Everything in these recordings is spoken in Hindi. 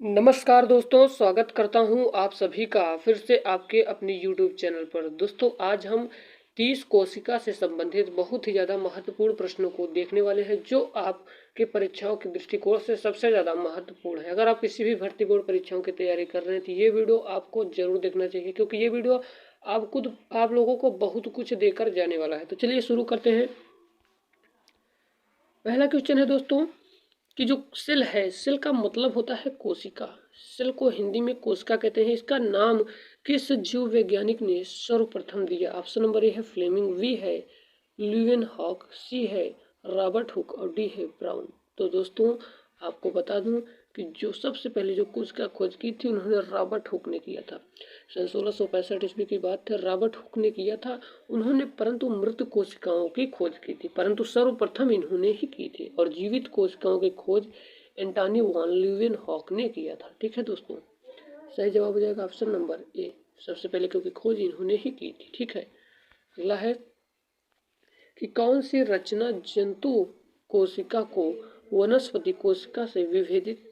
नमस्कार दोस्तों, स्वागत करता हूं आप सभी का फिर से आपके अपने YouTube चैनल पर। दोस्तों आज हम 30 कोशिका से संबंधित बहुत ही ज़्यादा महत्वपूर्ण प्रश्नों को देखने वाले हैं जो आपके परीक्षाओं के दृष्टिकोण से सबसे ज़्यादा महत्वपूर्ण है। अगर आप किसी भी भर्ती बोर्ड परीक्षाओं की तैयारी कर रहे हैं तो ये वीडियो आपको जरूर देखना चाहिए, क्योंकि ये वीडियो आप लोगों को बहुत कुछ देकर जाने वाला है। तो चलिए शुरू करते हैं। पहला क्वेश्चन है दोस्तों कि जो सेल है, सेल का मतलब होता है कोशिका। सेल को हिंदी में कोशिका कहते हैं। इसका नाम किस जीव वैज्ञानिक ने सर्वप्रथम दिया? ऑप्शन नंबर ए है फ्लेमिंग, बी है ल्यूवेनहॉक, सी है रॉबर्ट हुक और डी है ब्राउन। तो दोस्तों आपको बता दूं कि जो सबसे पहले जो कोशिका खोज की थी उन्होंने रॉबर्ट हुक ने किया था। सन 1665 ईस्वी की बात है, रॉबर्ट हुक ने किया था उन्होंने, परंतु मृत कोशिकाओं की खोज की थी, परंतु सर्वप्रथम इन्होंने ही की थी। और जीवित कोशिकाओं की खोज एंटोनी वॉन ल्यूवेनहॉक ने किया था। ठीक है दोस्तों, सही जवाब हो जाएगा ऑप्शन नंबर ए, सबसे पहले, क्योंकि खोज इन्होंने ही की थी। ठीक है, अगला है कि कौन सी रचना जंतु कोशिका को वनस्पति कोशिका से विभेदित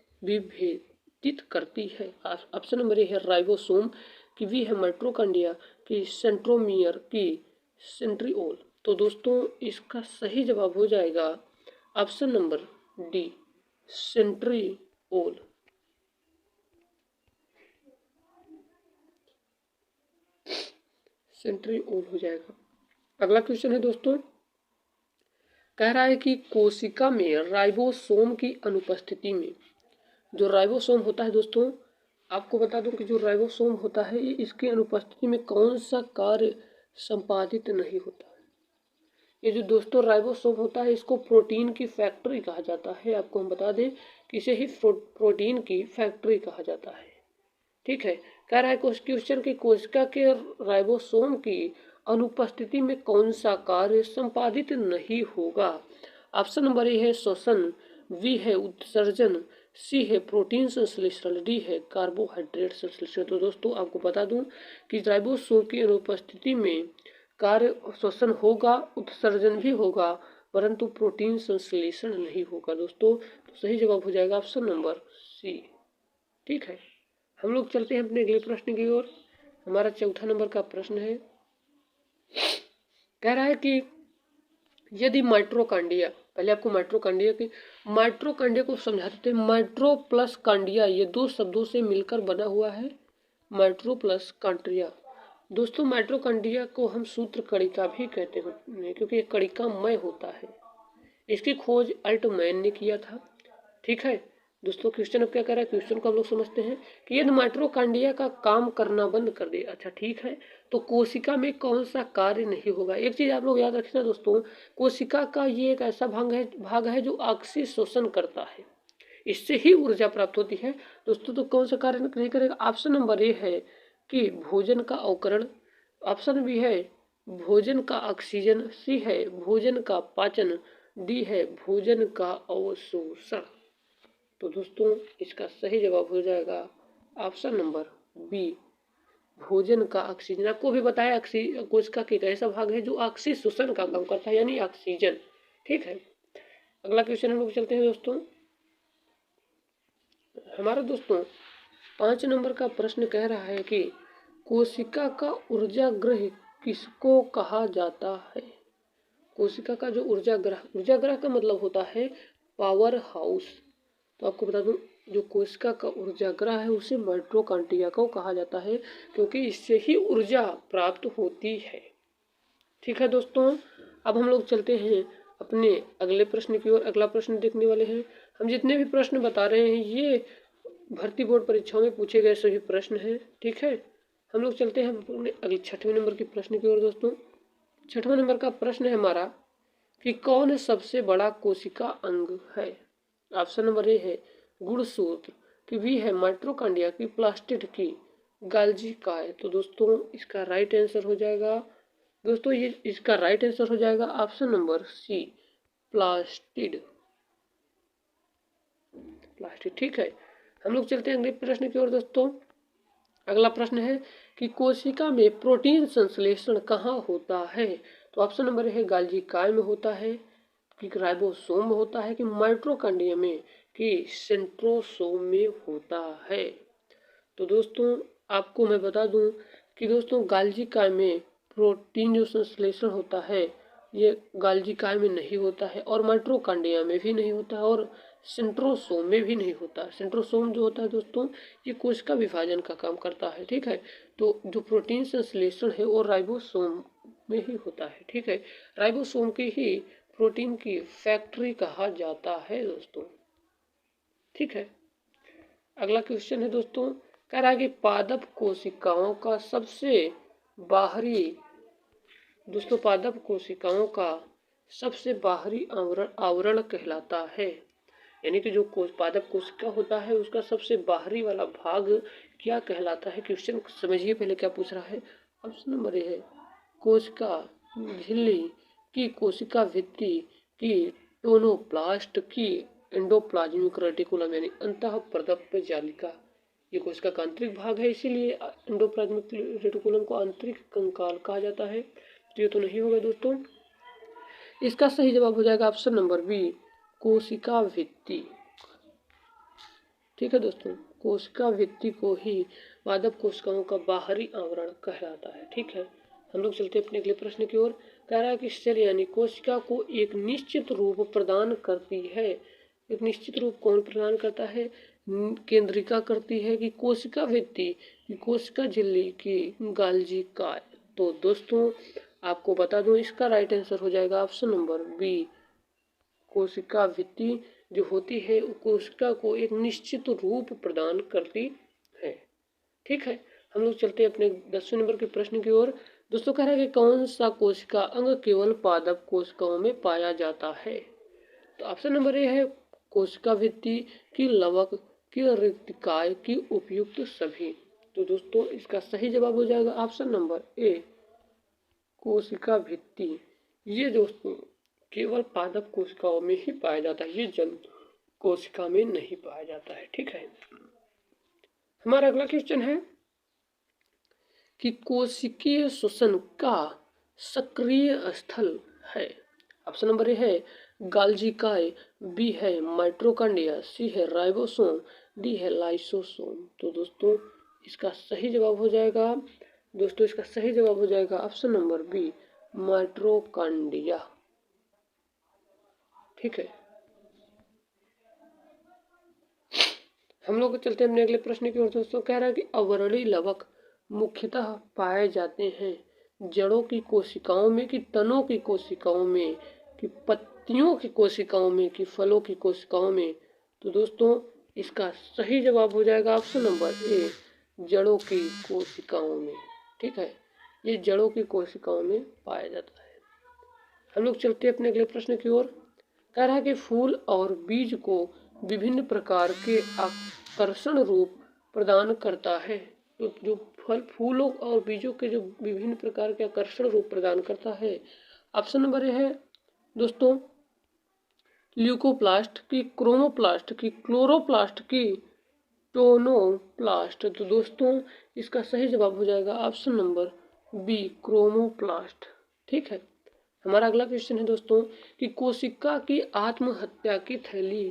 करती है? ऑप्शन नंबर ए है राइबोसोम, की बी है माइटोकॉन्ड्रिया, की सेंट्रोमियर, की सेंट्रिओल। तो दोस्तों इसका सही जवाब हो जाएगा option number D, centriole. Centriole हो जाएगा। अगला क्वेश्चन है दोस्तों, कह रहा है कि कोशिका में राइबोसोम की अनुपस्थिति में, जो राइबोसोम होता है दोस्तों, आपको बता दूं कि जो राइबोसोम होता है ये इसकी अनुपस्थिति में कौन सा कार्य संपादित नहीं होता है। ये जो दोस्तों राइबोसोम होता है इसको प्रोटीन की फैक्ट्री कहा जाता है। आपको हम बता दें कि इसे ही प्रोटीन की फैक्ट्री कहा जाता है। ठीक है, कह रहा है क्वेश्चन की कोशिका के राइबोसोम की अनुपस्थिति में कौन सा कार्य संपादित नहीं होगा? ऑप्शन नंबर ए है श्वसन, बी है उत्सर्जन, सी है प्रोटीन संश्लेषण, डी है कार्बोहाइड्रेट संश्लेषण। तो दोस्तों आपको बता दूं कि राइबोसोम की अनुपस्थिति में कार्य श्वसन होगा, उत्सर्जन भी होगा, परंतु प्रोटीन संश्लेषण नहीं होगा दोस्तों। तो सही जवाब हो जाएगा ऑप्शन नंबर सी। ठीक है, हम लोग चलते हैं अपने अगले प्रश्न की ओर। हमारा चौथा नंबर का प्रश्न है, कह रहा है कि यदि माइटोकॉन्ड्रिया, पहले आपको माइटोकॉन्ड्रिया को समझाते थे। माइट्रो प्लस कॉन्ड्रिया, ये दो शब्दों से मिलकर बना हुआ है माइट्रो प्लस कॉन्ड्रिया। दोस्तों माइटोकॉन्ड्रिया को हम सूत्र कणिका भी कहते हैं, क्योंकि ये कणिकामय होता है। इसकी खोज अल्टमैन ने किया था। ठीक है दोस्तों, क्वेश्चन अब क्या कर रहा है, क्वेश्चन को हम लोग समझते हैं कि यदि माइटोकॉन्ड्रिया का काम करना बंद कर दे, अच्छा ठीक है, तो कोशिका में कौन सा कार्य नहीं होगा? एक चीज आप लोग याद रखना दोस्तों, कोशिका का ये एक ऐसा भाग है जो ऑक्सीजन शोषण करता है, इससे ही ऊर्जा प्राप्त होती है दोस्तों। तो कौन सा कार्य नहीं करेगा? ऑप्शन नंबर ए है कि भोजन का अवकरण, ऑप्शन बी है भोजन का ऑक्सीजन, सी है भोजन का पाचन, डी है भोजन का अवशोषण। तो दोस्तों इसका सही जवाब हो जाएगा ऑप्शन नंबर बी, भोजन का ऑक्सीजन। आपको भी बताया कोशिका का एक ऐसा भाग है जो ऑक्सीजन शोषण का काम करता है, यानी ऑक्सीजन। ठीक है, अगला क्वेश्चन हम लोग चलते हैं दोस्तों। हमारा दोस्तों 5 नंबर का प्रश्न कह रहा है कि कोशिका का ऊर्जा ग्रह किसको कहा जाता है? कोशिका का जो ऊर्जा ग्रह का मतलब होता है पावर हाउस। तो आपको बता दूं, जो कोशिका का ऊर्जा ग्रह है उसे माइटोकॉन्ड्रिया को कहा जाता है, क्योंकि इससे ही ऊर्जा प्राप्त होती है। ठीक है दोस्तों, अब हम लोग चलते हैं अपने अगले प्रश्न की ओर। अगला प्रश्न देखने वाले हैं। हम जितने भी प्रश्न बता रहे हैं ये भर्ती बोर्ड परीक्षाओं में पूछे गए सभी प्रश्न हैं। ठीक है, हम लोग चलते हैं अपने अगले 6वें नंबर के प्रश्न की ओर दोस्तों। 6वां नंबर का प्रश्न है हमारा कि कौन सबसे बड़ा कोशिका अंग है? ऑप्शन नंबर ए है गुणसूत्र, की बी है माइटोकॉन्ड्रिया, की प्लास्टिड, की गाल्जी काय। तो दोस्तों इसका राइट आंसर हो जाएगा दोस्तों, ये इसका राइट आंसर हो जाएगा ऑप्शन नंबर सी, प्लास्टिड। ठीक है, हम लोग चलते हैं अगले प्रश्न की ओर दोस्तों। अगला प्रश्न है कि कोशिका में प्रोटीन संश्लेषण कहाँ होता है? तो ऑप्शन नंबर है गाल्जी काय में होता है, कि राइबोसोम में होता है, कि माइटोकॉन्ड्रिया में, कि सेंट्रोसोम में होता है। तो दोस्तों आपको मैं बता दूं कि दोस्तों गाल्जी काय में प्रोटीन जो संश्लेषण होता है ये गाल्जी काय में नहीं होता है, और माइटोकॉन्ड्रिया में भी नहीं होता है, और सेंट्रोसोम में भी नहीं होता। सेंट्रोसोम जो होता है दोस्तों ये कोशिका विभाजन का काम करता है, ठीक है। तो जो प्रोटीन संश्लेषण है वो राइबोसोम में ही होता है, ठीक है। राइबोसोम की ही प्रोटीन की फैक्ट्री कहा जाता है दोस्तों, ठीक है। अगला क्वेश्चन है दोस्तों, कह रहा है कि पादप कोशिकाओं का सबसे बाहरी दोस्तों पादप कोशिकाओं का सबसे बाहरी आवरण कहलाता है। यानी कि जो पादप कोशिका होता है उसका सबसे बाहरी वाला भाग क्या कहलाता है। क्वेश्चन समझिए पहले क्या पूछ रहा है। ऑप्शन नंबर ए है कोशिका झिल्ली की कोशिका भित्ति की टोनोप्लास्ट की एंडोप्लाज्मिक रेटिकुलम यानी अंतः प्रदप जालिका। ये कोशिका का आंतरिक भाग है, इसीलिए एंडोप्लाज्मिक रेटिकुलम को आंतरिक कंकाल कहा जाता है। तो ये तो नहीं होगा दोस्तों। इसका सही जवाब हो जाएगा ऑप्शन नंबर बी कोशिका भित्ति, ठीक है दोस्तों। कोशिका भित्ति को ही पादप कोशिकाओं का बाहरी आवरण कहलाता है, ठीक है। हम लोग चलते अपने अगले प्रश्न की ओर। कह रहा है कि सेल यानी कोशिका को एक निश्चित रूप प्रदान करती है। एक निश्चित रूप कौन प्रदान करता है, केंद्रिका करती है कि कोशिका भित्ति की कोशिका झिल्ली की गाल्जी काय। तो दोस्तों आपको बता दूं इसका राइट आंसर हो जाएगा ऑप्शन नंबर बी कोशिका भित्ति जो होती है कोशिका को एक निश्चित रूप प्रदान करती है, ठीक है। हम लोग चलते हैं अपने 10वें नंबर के प्रश्न की ओर। दोस्तों कह रहा है कि कौन सा कोशिका अंग केवल पादप कोशिकाओं में पाया जाता है। तो ऑप्शन नंबर ए है कोशिका भित्ति की लवक की रिक्तिकाय की उपयुक्त सभी। तो दोस्तों इसका सही जवाब हो जाएगा ऑप्शन नंबर ए कोशिका भित्ति। ये दोस्तों केवल पादप कोशिकाओं में ही पाया जाता है, ये जंतु कोशिका में नहीं पाया जाता है, ठीक है। हमारा अगला क्वेश्चन है कि कोशिकीय श्वसन का सक्रिय स्थल है। ऑप्शन नंबर ए है गाल्जी काय, बी है माइटोकॉन्ड्रिया, सी है राइबोसोम, डी है लाइसोसोम। तो दोस्तों इसका सही जवाब हो जाएगा ऑप्शन नंबर बी माइटोकॉन्ड्रिया, ठीक है। हम लोग चलते हैं अपने अगले प्रश्न की ओर। दोस्तों कह रहा है कि अवर्णी लवक मुख्यतः पाए जाते हैं जड़ों की कोशिकाओं में, कि तनों की कोशिकाओं में, कि पत्तियों की कोशिकाओं में, कि फलों की कोशिकाओं में। तो दोस्तों इसका सही जवाब हो जाएगा ऑप्शन नंबर ए जड़ों की कोशिकाओं में, ठीक है। ये जड़ों की कोशिकाओं में पाया जाता है। हम लोग चलते हैं अपने अगले प्रश्न की ओर। कह रहा है कि फूल और बीज को विभिन्न प्रकार के आकर्षण रूप प्रदान करता है। तो जो फूलों और बीजों के जो विभिन्न प्रकार के आकर्षण रूप प्रदान करता है, ऑप्शन नंबर ए है दोस्तों ल्यूकोप्लास्ट की, क्रोमोप्लास्ट की, क्लोरोप्लास्ट की, टोनोप्लास्ट। तो दोस्तों इसका सही जवाब हो जाएगा ऑप्शन नंबर बी क्रोमोप्लास्ट, ठीक है। हमारा अगला क्वेश्चन है दोस्तों कि कोशिका की आत्महत्या की थैली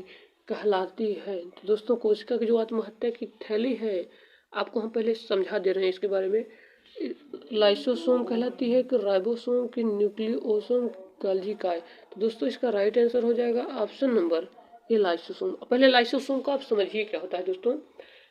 कहलाती है। तो दोस्तों कोशिका की जो आत्महत्या की थैली है आपको हम पहले समझा दे रहे हैं इसके बारे में। लाइसोसोम कहलाती है कि राइबोसोम की न्यूक्लियोसोम गाल्जी काय। तो दोस्तों इसका राइट आंसर हो जाएगा ऑप्शन नंबर ये लाइसोसोम। पहले लाइसोसोम को आप समझिए क्या होता है दोस्तों।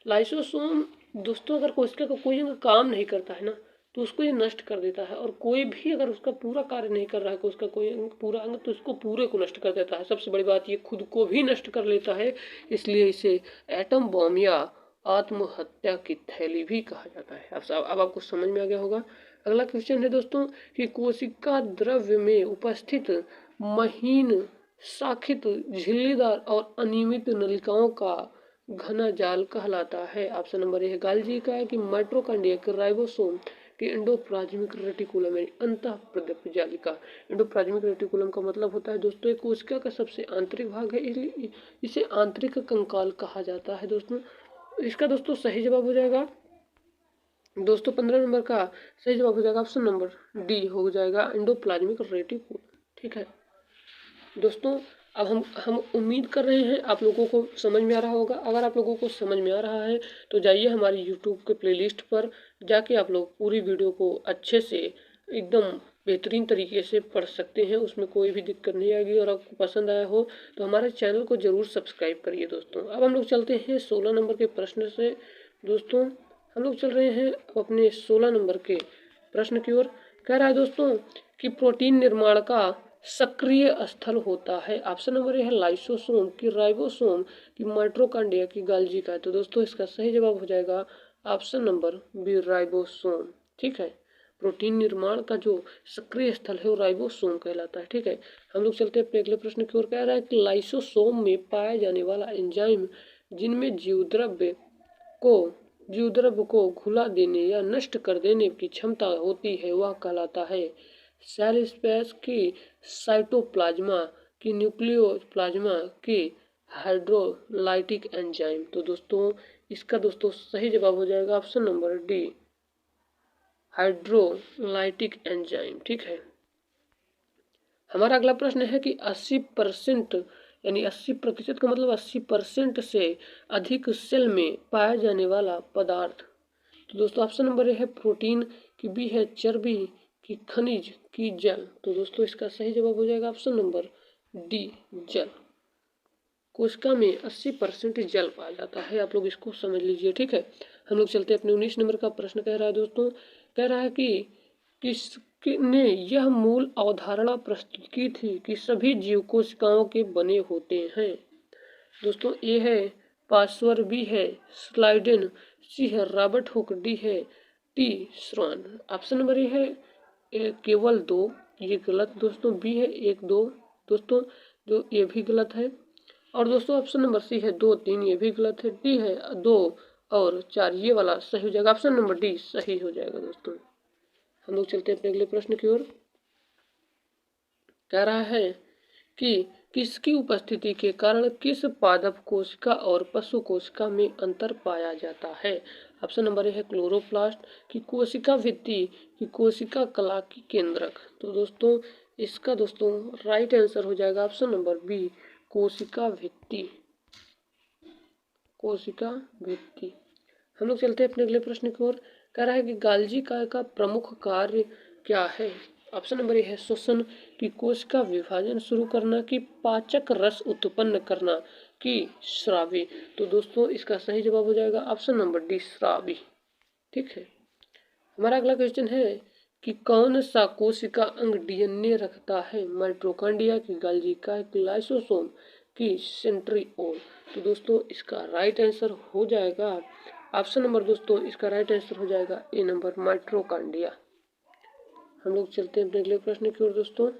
लाइसोसोम दोस्तों अगर कोशिका का कोई अंग काम नहीं करता है ना तो उसको ये नष्ट कर देता है, और कोई भी अगर उसका पूरा कार्य नहीं कर रहा है उसका कोई अंग पूरा अंग तो उसको पूरे को नष्ट कर देता है। सबसे बड़ी बात ये खुद को भी नष्ट कर लेता है, इसलिए इसे एटम बॉम्ब या आत्महत्या की थैली भी कहा जाता है। अब आपको समझ में आ गया होगा। अगला क्वेश्चन है दोस्तों कि कोशिका द्रव्य में उपस्थित महीन शाखित झिल्लीदार और अनियमित नलिकाओं का घना जाल कहलाता है। ऑप्शन नंबर ए है गाल्जी काय कि माइटोकॉन्ड्रिया कि राइबोसोम कि एंडोप्लाज्मिक रेटिकुलम यानी अंतः प्रदप जालिका। एंडोप्लाज्मिक रेटिकुलम का मतलब होता है दोस्तों एक कोशिका का सबसे आंतरिक भाग है, इसलिए इसे आंतरिक कंकाल कहा जाता है दोस्तों। इसका दोस्तों सही जवाब हो जाएगा दोस्तों 15 नंबर का सही जवाब हो जाएगा ऑप्शन नंबर डी हो जाएगा एंडोप्लाज्मिक रेटिकुलम, ठीक है। दोस्तों अब हम उम्मीद कर रहे हैं आप लोगों को समझ में आ रहा होगा। अगर आप लोगों को समझ में आ रहा है तो जाइए हमारी यूट्यूब के प्लेलिस्ट पर जाके आप लोग पूरी वीडियो को अच्छे से एकदम बेहतरीन तरीके से पढ़ सकते हैं, उसमें कोई भी दिक्कत नहीं आएगी। और आपको पसंद आया हो तो हमारे चैनल को ज़रूर सब्सक्राइब करिए दोस्तों। अब हम लोग चलते हैं 16 नंबर के प्रश्न से दोस्तों। हम लोग चल रहे हैं अपने 16 नंबर के प्रश्न की ओर। कह रहा है दोस्तों कि प्रोटीन निर्माण का सक्रिय स्थल होता है। ऑप्शन नंबर ए है लाइसोसोम, की राइबोसोम, की माइटोकॉन्ड्रिया, की गाल्जी का। तो दोस्तों इसका सही जवाब हो जाएगा ऑप्शन नंबर बी राइबोसोम। ठीक है, प्रोटीन निर्माण का जो सक्रिय स्थल है वो राइबोसोम कहलाता है। ठीक है, हम लोग चलते हैं अपने अगले प्रश्न की ओर। कह रहा है कि लाइसोसोम में पाया जाने वाला एंजाइम जिनमें जीवद्रव्य को घुला देने या नष्ट कर देने की क्षमता होती है वह कहलाता है सेल स्पेस, की साइटोप्लाज्मा, की न्यूक्लियोप्लाज्मा, की हाइड्रोलाइटिक एंजाइम। तो दोस्तों इसका दोस्तों सही जवाब हो जाएगा option number D hydrolytic enzyme. ठीक है, हमारा अगला प्रश्न है कि 80% यानी 80% का मतलब 80% से अधिक सेल में पाया जाने वाला पदार्थ। तो दोस्तों ऑप्शन नंबर ए है प्रोटीन, की बी है चर्बी, की खनिज, की जल। तो दोस्तों इसका सही जवाब हो जाएगा ऑप्शन नंबर डी जल। कोशिका में 80% जल पाया जाता है, आप लोग इसको समझ लीजिए। ठीक है, हम लोग चलते हैं अपने 19 नंबर का प्रश्न। कह रहा है दोस्तों, कह रहा है कि किसने यह मूल अवधारणा प्रस्तुत की थी कि सभी जीव कोशिकाओं के बने होते हैं। दोस्तों ए है पास्वर, बी है स्लाइडेन, सी है रॉबर्ट हुक, डी है टी श्रॉन। ऑप्शन नंबर ए है केवल 2, ये गलत दोस्तों। बी है 1 2 दोस्तों, जो ये भी गलत है। और दोस्तों ऑप्शन नंबर सी है 2 3, ये भी गलत है। डी है 2 और 4, ये वाला सही हो जाएगा। ऑप्शन नंबर डी सही हो जाएगा दोस्तों। हम लोग चलते हैं अपने अगले प्रश्न की ओर। कह रहा है कि किसकी उपस्थिति के कारण किस पादप कोशिका और पशु कोशिका में अंतर पाया जाता है। ऑप्शन नंबर ए है क्लोरोप्लास्ट, की कोशिका भित्ति, की कोशिका कला, की केंद्रक। तो दोस्तों इसका दोस्तों राइट आंसर हो जाएगा ऑप्शन नंबर बी कोशिका भित्ति। कोशिका भित्ति। हम लोग चलते हैं अपने अगले प्रश्न की ओर। कह रहा है कि गाल्जी का प्रमुख कार्य क्या है। ऑप्शन नंबर ए है श्वसन, की कोशिका विभाजन शुरू करना, की पाचक रस उत्पन्न करना, की स्रावी। तो दोस्तों इसका सही जवाब हो जाएगा ऑप्शन नंबर डी स्रावी। ठीक है, हमारा अगला क्वेश्चन है कि कौन सा कोशिका अंग डीएनए रखता है। माइटोकॉन्ड्रिया, की गाल्जी का, की लाइसोसोम, की सेंट्रिओल। तो दोस्तों इसका राइट आंसर हो जाएगा ऑप्शन नंबर दोस्तों इसका राइट आंसर हो जाएगा ए नंबर माइटोकॉन्ड्रिया। हम लोग चलते हैं अपने अगले प्रश्न की ओर दोस्तों।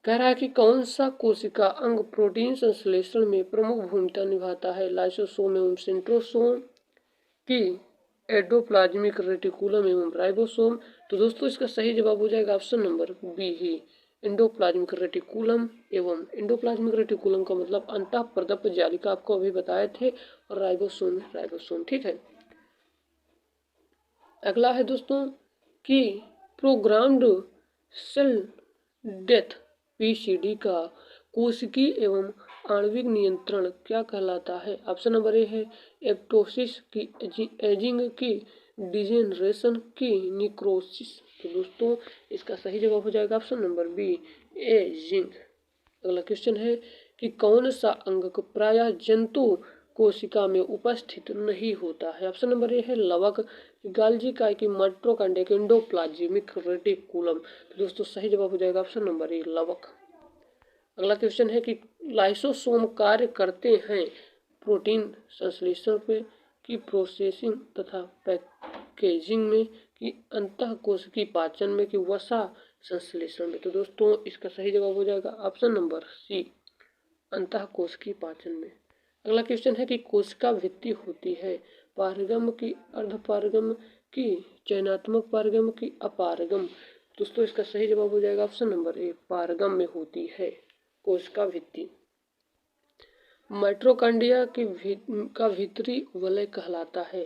कह रहा है कि कौन सा कोशिका अंग प्रोटीन संश्लेषण में प्रमुख भूमिका निभाता है। लाइसोसोम एवं सेंट्रोसोम, की एंडोप्लाज्मिक रेटिकुलम एवं राइबोसोम। तो दोस्तों इसका सही जवाब हो जाएगा ऑप्शन नंबर बी ही एंडोप्लाज्मिक रेटिकुलम। एवं एंडोप्लाज्मिक रेटिकुलम का मतलब अंतः प्रदप जालिका, आपको अभी बताए थे। और राइबोसोम। ठीक है, अगला है दोस्तों कि प्रोग्राम्ड सेल डेथ पीसीडी का कोशिकी एवं आणविक नियंत्रण क्या कहलाता है। ऑप्शन नंबर ए है एप्टोसिस, की एजिंग, की डिजेनरेशन, की निक्रोसिस। तो दोस्तों इसका सही जवाब हो जाएगा ऑप्शन नंबर बी एजिंग। अगला क्वेश्चन है कि कौन सा अंग प्रायः जंतु कोशिका में उपस्थित नहीं होता है। ऑप्शन नंबर ए है लवक, गाल्जी काय, की माइटोकॉन्ड्रिया, की एंडोप्लाज्मिक रेटिकुलम। तो दोस्तों सही जवाब हो जाएगा ऑप्शन नंबर ए लवक। अगला क्वेश्चन है कि लाइसोसोम कार्य करते हैं प्रोटीन संश्लेषण पे, की प्रोसेसिंग तथा पैकेजिंग में, की अंतःकोशिकीय पाचन में, की वसा संश्लेषण में। तो दोस्तों इसका सही जवाब हो जाएगा ऑप्शन नंबर सी अंतःकोशिकीय पाचन में। अगला क्वेश्चन है कि कोशिका भित्ति होती है पारगम, की अर्धपारगम, की चयनात्मक पारगम, की अपारगम। दोस्तों इसका सही जवाब हो जाएगा ऑप्शन नंबर ए पारगम में होती है कोशिका भित्ति। माइटोकॉन्ड्रिया का भीतरी वलय कहलाता है।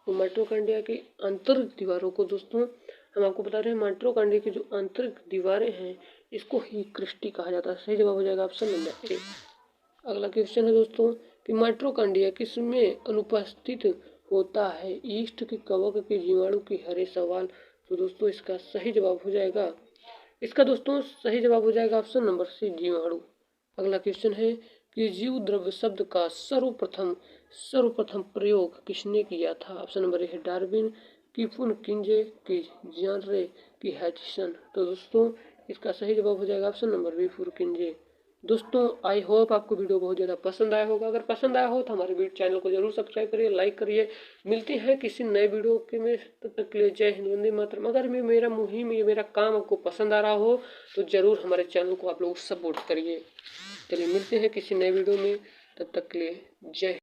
तो माइटोकॉन्ड्रिया की आंतरिक दीवारों को दोस्तों हम आपको बता रहे हैं, माइटोकॉन्ड्रिया की जो आंतरिक दीवारें हैं इसको ही क्रिस्टी कहा जाता है। सही जवाब हो जाएगा ऑप्शन नंबर ए। अगला क्वेश्चन है दोस्तों कि माइटोकॉन्ड्रिया किसमें अनुपस्थित होता है? ईस्ट की, कवक की, जीवाणु की, हरे सवाल। तो दोस्तों इसका सही जवाब हो जाएगा, इसका दोस्तों सही जवाब हो जाएगा ऑप्शन नंबर सी, जीवाणु। अगला क्वेश्चन है कि जीव द्रव्य शब्द का सर्वप्रथम प्रयोग किसने किया था? ऑप्शन नंबर ए है डार्विन, की फुनकिंजे, की जॉन रे, की हैचिसन। तो दोस्तों इसका सही जवाब हो जाएगा ऑप्शन नंबर बी, फुनकिंजे। दोस्तों आई होप आपको वीडियो बहुत ज़्यादा पसंद आया होगा। अगर पसंद आया हो तो हमारे चैनल को जरूर सब्सक्राइब करिए, लाइक करिए। मिलते हैं किसी नए वीडियो के में, तब तक के लिए जय हिंद, वंदे मातरम। अगर मेरा मुहिम, मेरा काम आपको पसंद आ रहा हो तो ज़रूर हमारे चैनल को आप लोग सपोर्ट करिए। चलिए मिलते हैं किसी नए वीडियो में, तब तक के लिए जय।